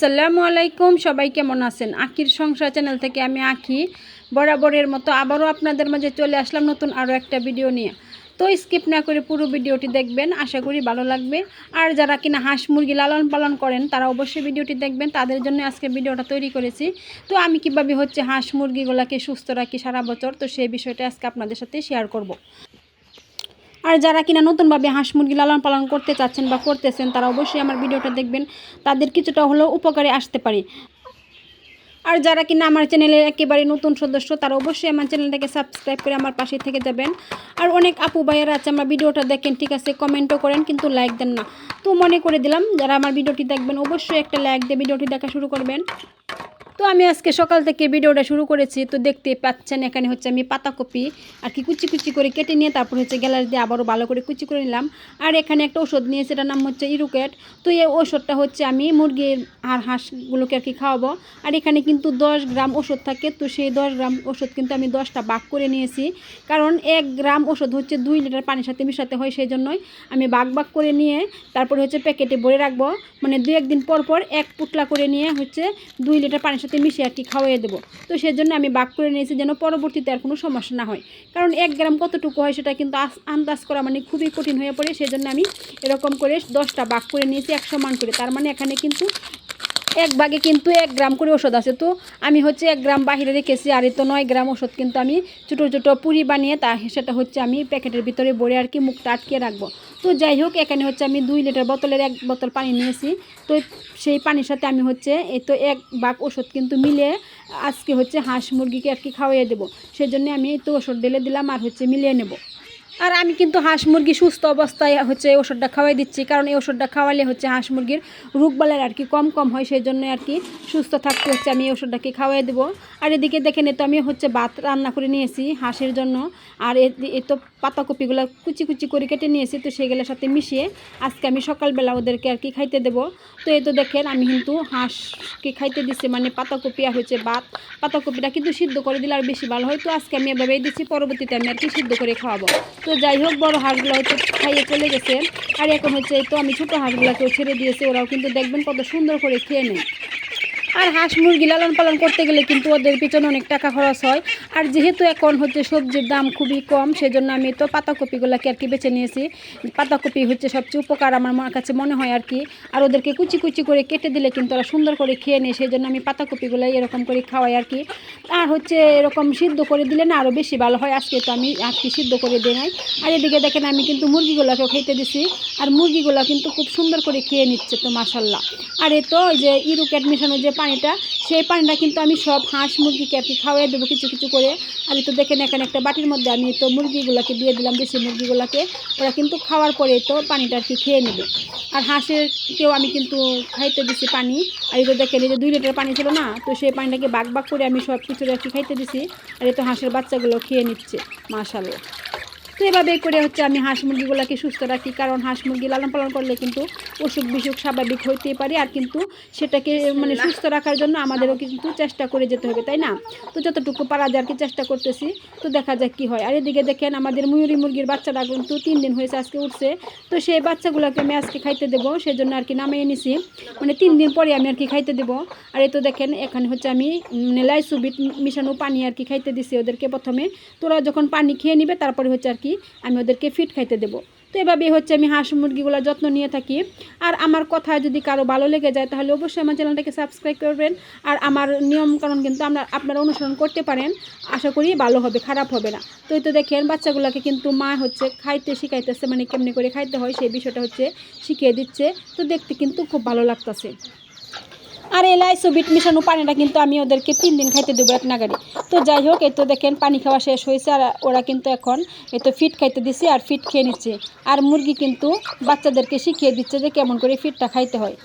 আসসালামু আলাইকুম, সবাই কেমন আছেন? আখির সংসার চ্যানেল থেকে আমি আখি বরাবরের মতো আবারও আপনাদের মাঝে চলে আসলাম নতুন আরও একটা ভিডিও নিয়ে। তো স্কিপ না করে পুরো ভিডিওটি দেখবেন, আশা করি ভালো লাগবে। আর যারা কিনা হাঁস মুরগি লালন পালন করেন তারা অবশ্যই ভিডিওটি দেখবেন, তাদের জন্য আজকে ভিডিওটা তৈরি করেছি। তো আমি কীভাবে হাঁস মুরগিগুলোকে সুস্থ রাখি সারা বছর, তো সেই বিষয়টা আজকে আপনাদের সাথে শেয়ার করব। আর যারা কিনা নতুনভাবে হাঁস মুরগি লালন পালন করতে চাচ্ছেন বা করতেছেন তারা অবশ্যই আমার ভিডিওটা দেখবেন, তাদের কিছুটা হলেও উপকারে আসতে পারে। আর যারা কিনা আমার চ্যানেলের একেবারে নতুন সদস্য তারা অবশ্যই আমার চ্যানেলটাকে সাবস্ক্রাইব করে আমার পাশে থেকে যাবেন। আর অনেক আপু ভাইয়েরা আছে আমার ভিডিওটা দেখেন, ঠিক আছে, কমেন্টও করেন কিন্তু লাইক দেন না। তো মনে করে দিলাম যারা আমার ভিডিওটি দেখবেন অবশ্যই একটা লাইক দিয়ে ভিডিওটি দেখা শুরু করবেন। তো আমি আজকে সকাল থেকে ভিডিওটা শুরু করেছি। তো দেখতে পাচ্ছেন এখানে আমি পাতাকপি আর কি কুচি কুচি করে কেটে নিয়ে তারপর গ্যালারি দিয়ে আবারও ভালো করে কুচি করে নিলাম। আর এখানে একটা ওষুধ নিয়েছি, এটার নাম ইরুকেট। তো এই ওষুধটা আমি মুরগির আর হাঁসগুলোকে আর কি খাওয়াবো। আর এখানে কিন্তু 10 গ্রাম ওষুধ থাকে। তো সেই 10 গ্রাম ওষুধ কিন্তু আমি 10টা ভাগ করে নিয়েছি, কারণ 1 গ্রাম ওষুধ 2 লিটার পানির সাথে মিশাতে হয়, সেই জন্যই আমি ভাগ করে নিয়ে তারপরে প্যাকেটে ভরে রাখবো। মানে 2-1 দিন পর পর 1 পুটলা করে নিয়ে 2 লিটার পানির সাথে মিশিয়ে আর কি খাওয়াই দেবো। তো সেজন্য আমি ভাগ করে নিয়েছি যেন পরবর্তীতে আর কোনো সমস্যা না হয়, কারণ 1 গ্রাম কতটুকু হয় সেটা কিন্তু আন্দাজ করা মানে খুবই কঠিন হয়ে পড়ে। সেজন্য আমি এরকম করে 10টা ভাগ করে নিয়েছি 1 সমান করে। তার মানে এখানে কিন্তু 1 ভাগে কিন্তু 1 গ্রাম করে ওষুধ আছে। তো আমি 1 গ্রাম বাহিরে রেখেছি, আর 9 গ্রাম ওষুধ কিন্তু আমি ছোটো ছোটো পুরি বানিয়ে সেটা আমি প্যাকেটের ভিতরে ভরে আর কি মুখটা আটকে রাখবো। তো যাই হোক, এখানে আমি 2 লিটার বোতলের 1 বোতল পানি নিয়েছি। তো সেই পানির সাথে আমি এই তো 1 ভাগ ওষুধ কিন্তু মিলিয়ে আজকে হাঁস মুরগিকে আর কি খাওয়াইয়ে দেবো। সেজন্য আমি এই তো ওষুধ ঢেলে দিলাম আর মিলিয়ে নেব। আর আমি কিন্তু হাঁস মুরগি সুস্থ অবস্থায় এই ওষুধটা খাওয়াই দিচ্ছি, কারণ এই ওষুধটা খাওয়ালে হাঁস মুরগির রোগবালাই আর কি কম হয়, সেই জন্য আর কি সুস্থ থাকতে আমি এই ওষুধটাকে খাওয়াই দেবো। আর এদিকে দেখেন তো আমি ভাত রান্না করে নিয়েছি হাঁসের জন্য। আর এই তো পাতাকপিগুলো কুচি কুচি করে কেটে নিয়েছি, তো সেগুলোর সাথে মিশিয়ে আজকে আমি সকালবেলা ওদেরকে আর কি খাইতে দেবো। তো এই তো দেখেন আমি কিন্তু হাঁসকে খাইতে দিচ্ছি, মানে পাতাকপি আর ভাত। পাতাকপিটা কিন্তু সিদ্ধ করে দিলে আর বেশি ভালো হয়। তো আজকে আমি এভাবেই দিচ্ছি, পরবর্তীতে আমি আর কি সিদ্ধ করে খাওয়াবো। তো যাই হোক, বড় হাঁসগুলো খাইয়ে চলে গেছে। আর এখন এই তো আমি ছোটো হাঁসগুলোকেও ছেড়ে দিয়েছি, ওরাও কিন্তু দেখবেন কত সুন্দর করে খেয়ে নেয়। আর হাঁস মুরগি লালন পালন করতে গেলে কিন্তু ওদের পিছনে অনেক টাকা খরচ হয়। আর যেহেতু এখন সবজির দাম খুবই কম, সেজন্য আমি তো পাতাকপিগুলোকে আর কি বেছে নিয়েছি। পাতাকপি সবচেয়ে উপকার আমার কাছে মনে হয় আর কি। আর ওদেরকে কুচি কুচি করে কেটে দিলে কিন্তু ওরা সুন্দর করে খেয়ে নেয়, সেই জন্য আমি পাতাকপিগুলো এরকম করে খাওয়াই আর কি। আর এরকম সিদ্ধ করে দিলে না আরও বেশি ভালো হয়। আজকে তো আমি আজকে সিদ্ধ করে দিই নাই। আর এদিকে দেখেন আমি কিন্তু মুরগিগুলোকেও খেতে দিছি, আর মুরগিগুলো কিন্তু খুব সুন্দর করে খেয়ে নিচ্ছে, তো মাশাল্লাহ। আর এই তো ওই যে ইরুকেট মেশানো যে পানিটা, সেই পানিটা কিন্তু আমি সব হাঁস মুরগিকে আর কি খাওয়াই দেবো কিছু কিছু করে। আর তো দেখেন এখানে একটা বাটির মধ্যে আমি তো মুরগিগুলোকে দিয়ে দিলাম, দেশি মুরগিগুলোকে। ওরা কিন্তু খাওয়ার পরে তো পানিটা আর কি খেয়ে নেবে। আর হাঁসেরকেও আমি কিন্তু খাইতে দিছি পানি। আর এই তো দেখেন এই যে 2 লিটার পানি ছিল না, তো সেই পানিটাকে ভাগ করে আমি সব কিছু আর কি খাইতে দিছি। আর এই তো হাঁসের বাচ্চাগুলো খেয়ে নিচ্ছে, মাশাআল্লাহ। তো এভাবেই করে আমি হাঁস মুরগিগুলোকে সুস্থ রাখি, কারণ হাঁস মুরগি লালন পালন করলে কিন্তু অসুখ বিসুখ স্বাভাবিক হইতেই পারে। আর কিন্তু সেটাকে মানে সুস্থ রাখার জন্য আমাদেরও কিন্তু চেষ্টা করে যেতে হবে, তাই না? তো যতটুকু পারা যায় আর কি চেষ্টা করতেছি, তো দেখা যাক কী হয়। আর এদিকে দেখেন আমাদের ময়ূরী মুরগির বাচ্চাটা কিন্তু 3 দিন হয়েছে, আজকে উঠছে। তো সেই বাচ্চাগুলোকে আমি আজকে খাইতে দেবো, সেজন্য আর কি নামিয়ে নিছি, মানে 3 দিন পরে আমি আর কি খাইতে দেবো। আর এই তো দেখেন এখানে আমি লাইসুবিট মিশানো পানি আর কি খাইতে দিছি ওদেরকে প্রথমে। তোরা যখন পানি খেয়ে নিবে তারপরে আর কি আমি ওদেরকে ফিট খাইতে দেবো। তো এভাবেই আমি হাঁস মুরগিগুলোর যত্ন নিয়ে থাকি। আর আমার কথা যদি কারো ভালো লেগে যায় তাহলে অবশ্যই আমার চ্যানেলটাকে সাবস্ক্রাইব করবেন। আর আমার নিয়মকানুন কিন্তু আপনারা অনুসরণ করতে পারেন, আশা করি ভালো হবে, খারাপ হবে না। তো এই তো দেখেন বাচ্চাগুলোকে কিন্তু মা খাইতে শিখাইতেছে, মানে কেমনি করে খাইতে হয় সেই বিষয়টা শিখিয়ে দিচ্ছে। তো দেখতে কিন্তু খুব ভালো লাগতেছে। আর এই লাইসোবিট মিশানো পানিটা কিন্তু আমি ওদেরকে 3 দিন খাইতে দেবো 1 নাগাড়ি। তো যাই হোক, এই তো দেখেন পানি খাওয়া শেষ হয়েছে, আর ওরা কিন্তু এখন এই তো ফিট খাইতে দিচ্ছে আর ফিট খেয়ে নিচ্ছে। আর মুরগি কিন্তু বাচ্চাদেরকে শিখিয়ে দিচ্ছে যে কেমন করে ফিটটা খাইতে হয়।